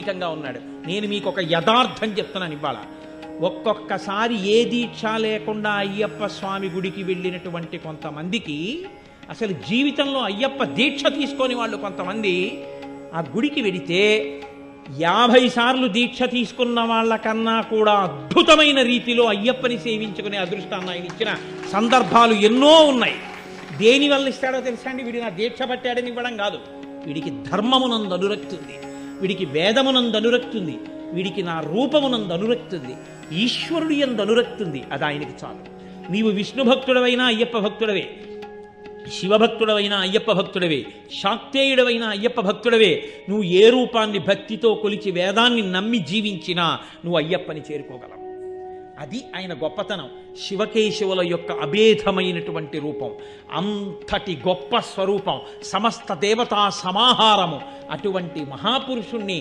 గా ఉన్నాడు. నేను మీకు ఒక యథార్థం చెప్తున్నాను ఇవాళ. ఒక్కొక్కసారి ఏ దీక్ష లేకుండా అయ్యప్ప స్వామి గుడికి వెళ్ళినటువంటి కొంతమందికి అసలు జీవితంలో అయ్యప్ప దీక్ష తీసుకొని వాళ్ళు కొంతమంది ఆ గుడికి వెడితే 50 సార్లు దీక్ష తీసుకున్న వాళ్ళకన్నా కూడా అద్భుతమైన రీతిలో అయ్యప్పని సేవించుకునే అదృష్టాన్ని ఆయన ఇచ్చిన సందర్భాలు ఎన్నో ఉన్నాయి. దేనివల్ల ఇస్తాడో తెలుసా అండి? వీడి నా దీక్ష పట్టాడని ఇవ్వడం కాదు. వీడికి ధర్మమునందు అనురక్తి ఉంది, వీడికి వేదమునందు అనురక్తి ఉంది, వీడికి నా రూపమునందు అనురక్తి ఉంది, ఈశ్వరుడి యందు అనురక్తి ఉంది. అది ఆయనకి చాలు. నీవు విష్ణు భక్తుడవైనా అయ్యప్ప భక్తుడవే, శివభక్తుడవైనా అయ్యప్ప భక్తుడవే, శాక్తేయుడవైనా అయ్యప్ప భక్తుడవే. నువ్వు ఏ రూపాన్ని భక్తితో కొలిచి వేదాన్ని నమ్మి జీవించినా నువ్వు అయ్యప్పని చేరుకోగలవు. అది ఆయన గొప్పతనం. శివకేశవుల యొక్క అభేదమైనటువంటి రూపం, అంతటి గొప్ప స్వరూపం, సమస్త దేవతా సమాహారము. అటువంటి మహాపురుషుణ్ణి